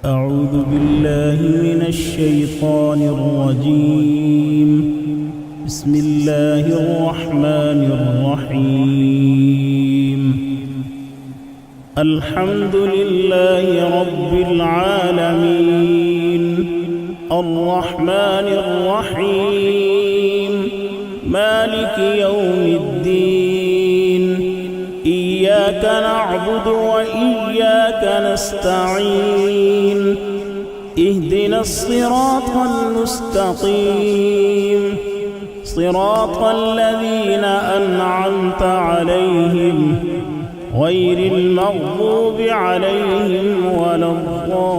أعوذ بالله من الشيطان الرجيم. بسم الله الرحمن الرحيم. الحمد لله رب العالمين، الرحمن الرحيم، مالك يوم الدين. إياك نعبد وإياك نستعين. اهدنا الصراط المستقيم، صراط الذين أنعمت عليهم غير المغضوب عليهم ولا الضالين.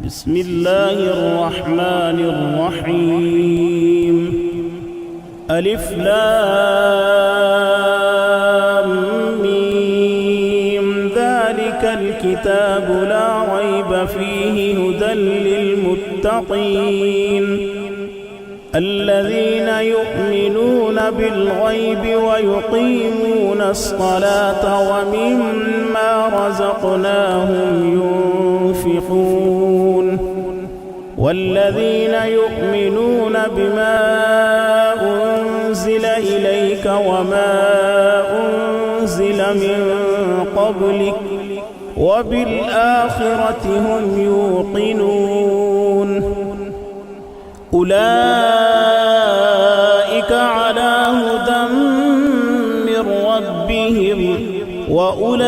بسم الله الرحمن الرحيم. ألف لام ميم. ذلك الكتاب لا ريب فيه هدى للمتقين الذين يؤمنون بالغيب ويقيمون الصلاة ومما رزقناهم ينفقون والذين يؤمنون بما أنزل إليك وما أنزل من قبلك وبالآخرة هم يوقنون. أولئك على هدى من ربهم وأولئك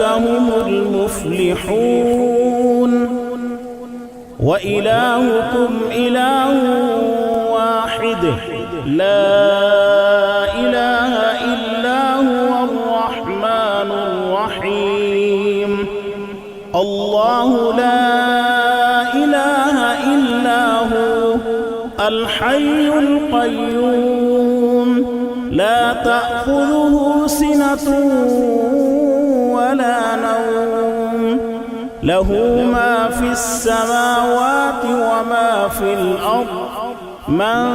هم المفلحون. وإلهكم إله واحد لا إله إلا هو الرحمن الرحيم. الله لا إله إلا هو الحي القيوم لا تأخذه سنة ولا نوم له ما في السماوات وما في الأرض. من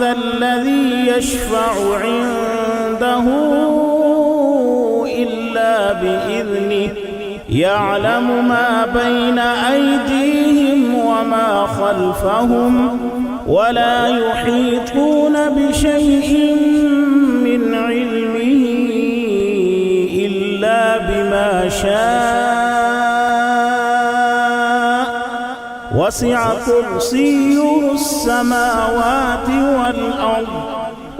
ذا الذي يشفع عنده إلا بإذنه يعلم ما بين أيديهم وما خلفهم ولا يحيطون بشيء من علمه إلا بما شاء. وسع كرسيه السماوات والأرض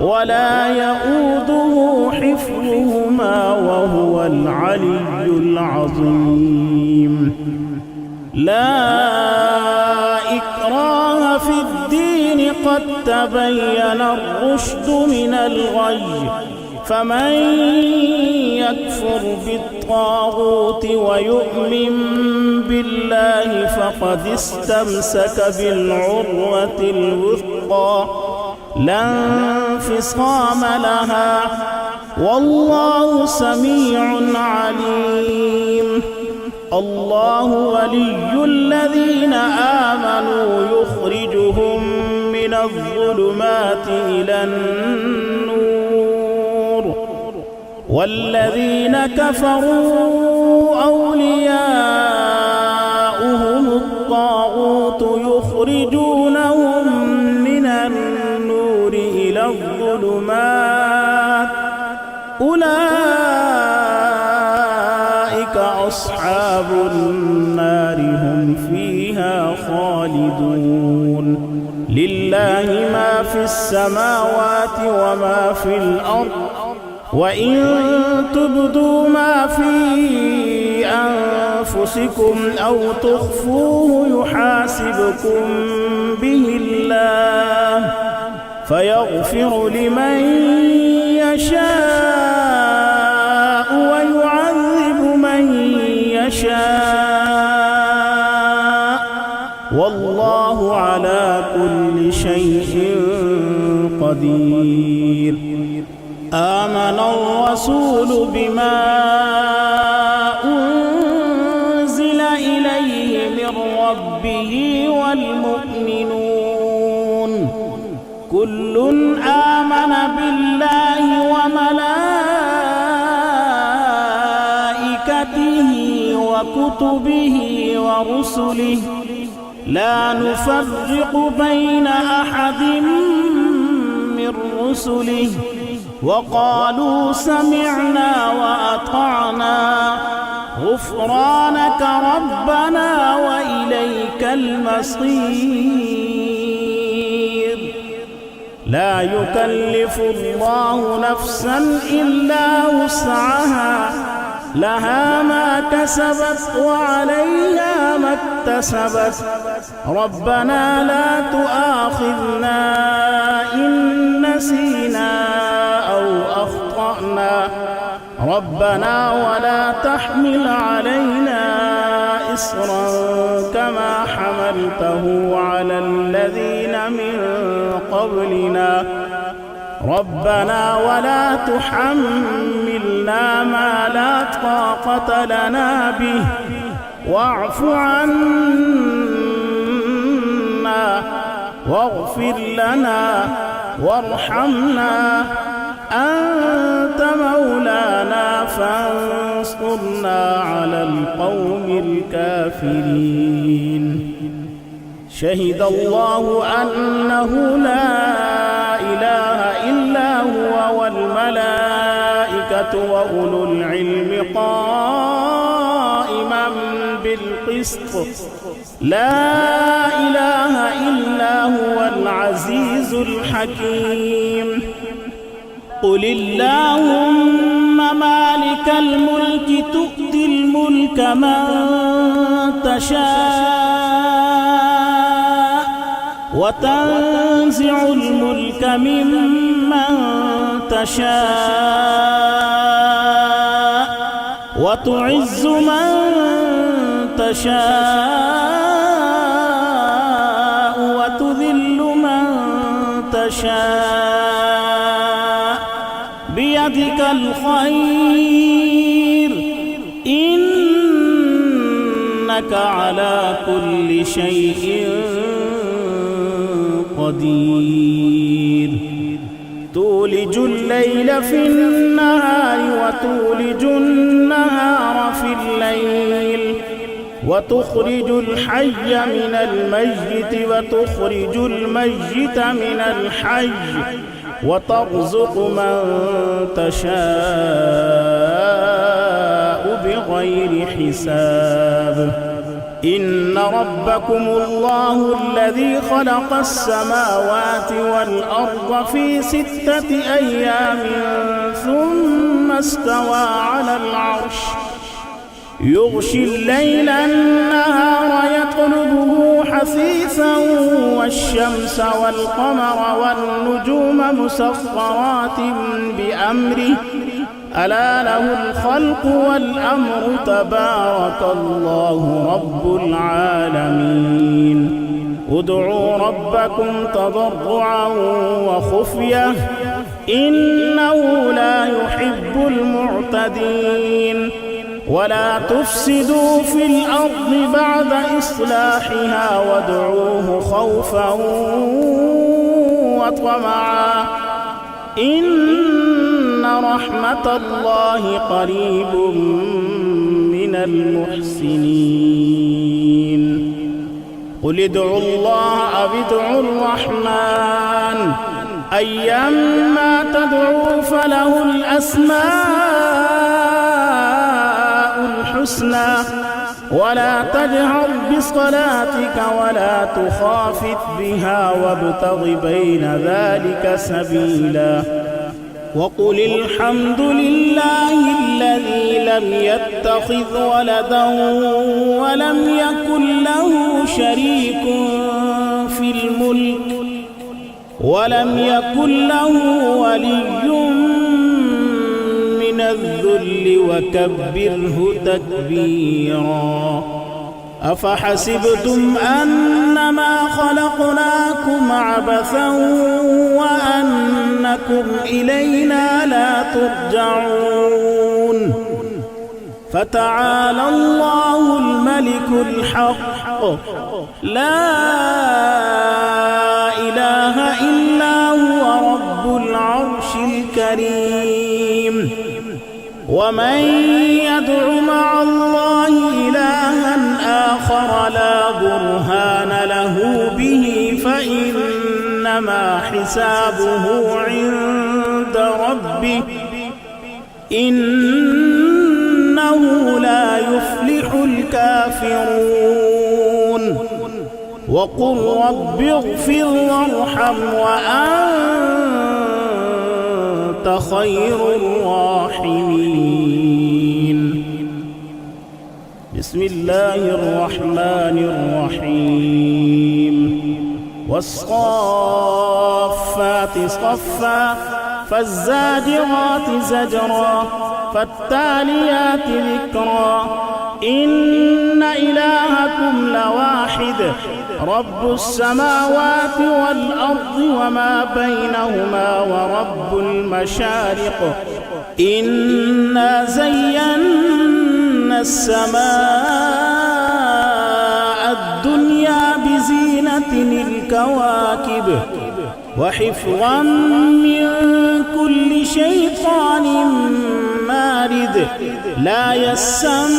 ولا يؤوده حفظهما وهو العلي العظيم. لا إكراه في الدين قد تبين الرشد من الغي. فمن يكفر بالطاغوت ويؤمن بالله فقد استمسك بالعروة الوثقى لا انفصام لها والله سميع عليم. الله ولي الذين آمنوا يخرجهم من الظلمات إلى النور والذين كفروا أولياؤهم الطاغوت يخرجونهم من النور إلى الظلمات. أولئك أصحاب النار هم فيها خالدون. لله ما في السماوات وما في الأرض وإن تبدوا ما في أنفسكم أو تخفوه يحاسبكم به الله فيغفر لمن يشاء ويعذب من يشاء والله على كل شيء قدير. آمن الرسول بما أنزل إليه من ربه والمؤمنون كل آمن بالله وملائكته وكتبه ورسله لا نفرق بين أحد من رسله وقالوا سمعنا وأطعنا غفرانك ربنا وإليك المصير. لا يكلف الله نفسا إلا وسعها لها ما كسبت وعليها ما اكتسبت ربنا لا تؤاخذنا إن نسينا أو أخطأنا ربنا ولا تحمل علينا إصرا كما حملته على الذين من قبلنا ربنا ولا تحملنا ما لا طاقة لنا به واعف عنا واغفر لنا وارحمنا أنت مولانا فانصرنا على القوم الكافرين. شهد الله أنه لا إله إلا هو والملائكة وأولو العلم قائما بالقسط لا إله إلا هو العزيز الحكيم. قل اللهم مالك الملك تؤتي الملك من تشاء وتنزع الملك ممن تشاء وتعز من تشاء وتذل من تشاء بيدك الخير إنك على كل شيء قدير. تولج الليل في النهار وتولج النهار في الليل وتخرج الحي من الميت وتخرج الميت من الحي وترزق من تشاء بغير حساب. إن ربكم الله الذي خلق السماوات والأرض في 6 أيام ثم استوى على العرش يغشي الليل النهار يطلبه حثيثا والشمس والقمر والنجوم مسخرات بأمره ألا له الخلق والأمر تبارك الله رب العالمين. ادعوا ربكم تضرعا وخفية إنه لا يحب المعتدين. ولا تفسدوا في الأرض بعد إصلاحها وادعوه خوفا وطمعا إن رحمة الله قريب من المحسنين. قل ادعوا الله أو ادعوا الرحمن أيما تدعوا فله الأسماء الحسنى ولا تجهر بصلاتك ولا تخافت بها وابتغ بين ذلك سبيلا. وقل الحمد لله الذي لم يتخذ ولدا ولم يكن له شريك في الملك ولم يكن له ولي من الذل وكبره تكبيرا. أفحسبتم أنما خلقناكم عبثا وأنكم إلينا لا ترجعون. فتعالى الله الملك الحق لا إله إلا كريم ومن يدع مع الله إلها آخر لا برهان له به فإنما حسابه عند ربه إنه لا يفلح الكافرون وقل رب اغفر وارحم وأنت خير الراحمين. بسم الله الرحمن الرحيم. والصافات صفا فالزاجرات زجرا فالتاليات ذكرا إن إلهكم لواحد رب السماوات والأرض وما بينهما ورب المشارق إنا زينا السماء الدنيا بزينة الكواكب وحفظا من كل شيطان مارد لا يسمعون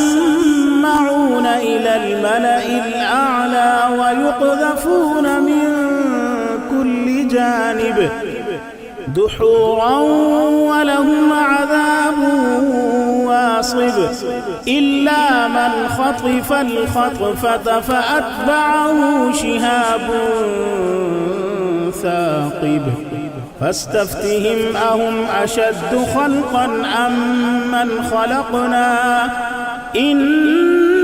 إلى الملأ الأعلى ويقذفون من كل جانب دحورا ولهم عذاب واصب إلا من خطف الخطفة فأتبعه شهاب ثاقب فاستفتهم أهم أشد خلقا أم من خلقنا إنا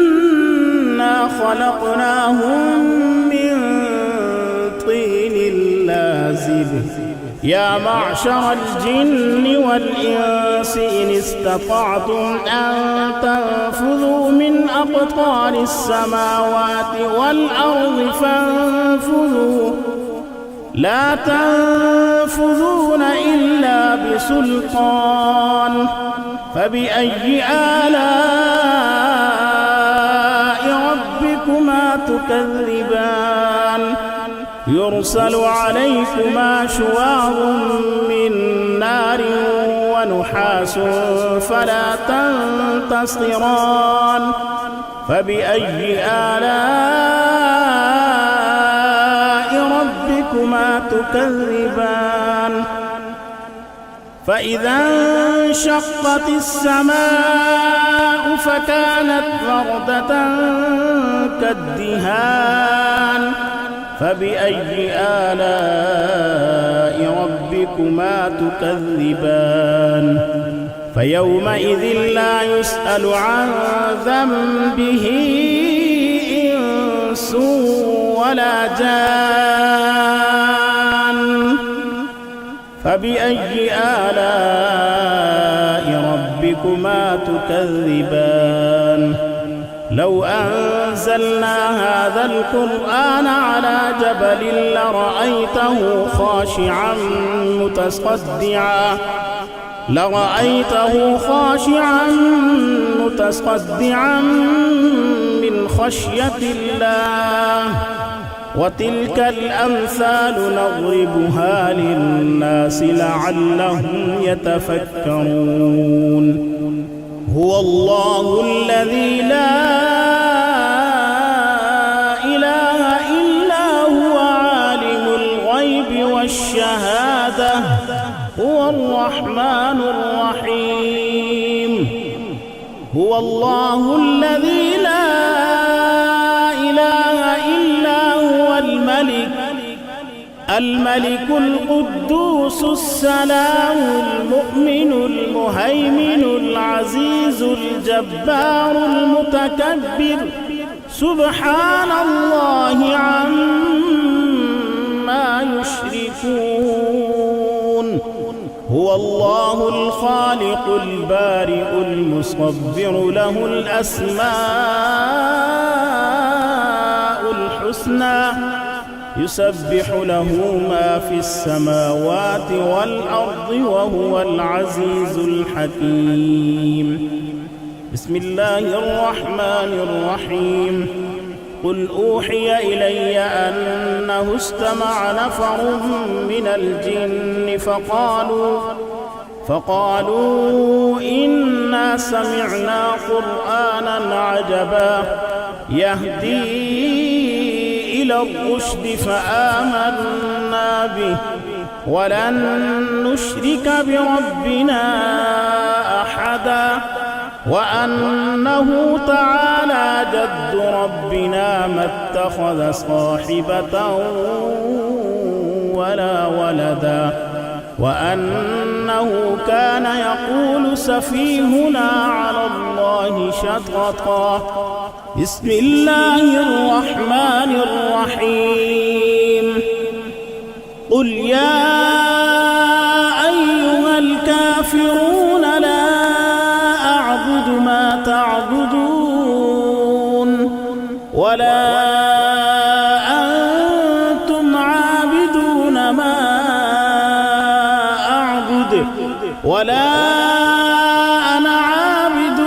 خلقناهم من طين لازب يا معشر الجن والإنس إن استطعتم أن تنفذوا من أقطار السماوات والأرض فانفذوا لا تنفذون إلا بسلطان فبأي آلاء ربكما تكذبان يرسل عليكما شواظ من نار ونحاس فلا تنتصران فبأي آلاء ربكما تكذبان فإذا انشقت السماء فكانت وردة كالدهان فبأي آلاء ربكما تكذبان فيومئذ لا يسأل عن ذنبه إنس ولا جان فبأي آلاء ربكما تكذبان لو أنزلنا هذا القرآن على جبل لرأيته خاشعا متصدعا من خشية الله وتلك الأمثال نضربها للناس لعلهم يتفكرون هو الله الذي لا إله إلا هو عالم الغيب والشهادة هو الرحمن الرحيم هو الله الذي لا إله إلا هو الملك القدوس السلام المؤمن المهيمن العزيز الجبار المتكبر سبحان الله عما يشركون هو الله الخالق البارئ المصور له الأسماء الحسنى يسبح له ما في السماوات والأرض وهو العزيز الحكيم بسم الله الرحمن الرحيم قل أوحي إلي أنه استمع نفر من الجن فقالوا إنا سمعنا قرآنا عجبا يهدي إلى الرشد فآمنا به ولن نشرك بربنا أحدا وأنه تعالى جد ربنا ما اتخذ صاحبة ولا ولدا وأنه كان يقول سفيهنا على الله شططا. بسم الله الرحمن الرحيم. قل يا أيها الكافرون لا أعبد ما تعبدون ولا أنتم عابدون ما أعبد ولا أنا عابد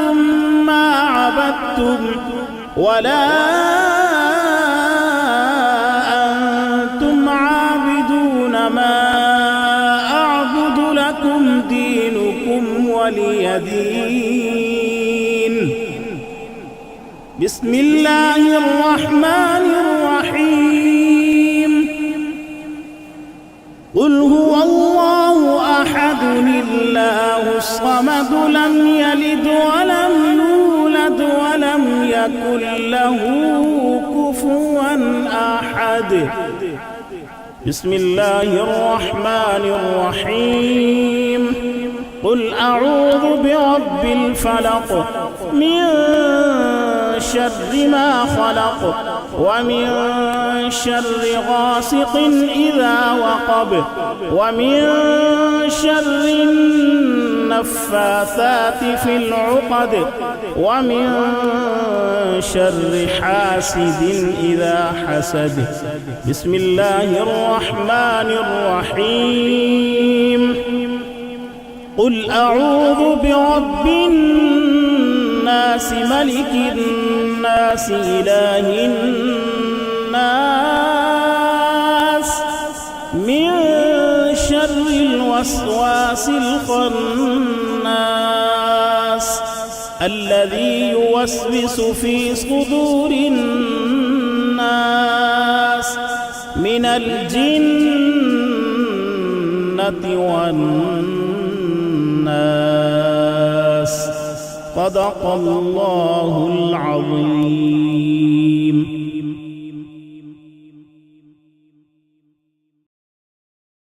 ما عبدتم ولا أنتم عابدون ما أعبد لكم دينكم ولي دين. بسم الله الرحمن الرحيم. قل هو الله أحد الله الصمد لم يلد ولم يولد ولم يكن له كفوا أحد. بسم الله الرحمن الرحيم. قل أعوذ برب الفلق من شر ما خلق ومن شر غاسق إذا وقب ومن شر النفاثات في العقد ومن شر حاسد إذا حسد. بسم الله الرحمن الرحيم. قل أعوذ برب الناس ملك الناس إله الناس من شر الوسواس الخناس الذي يوسوس في صدور الناس من الجنة والناس. صدق الله العظيم.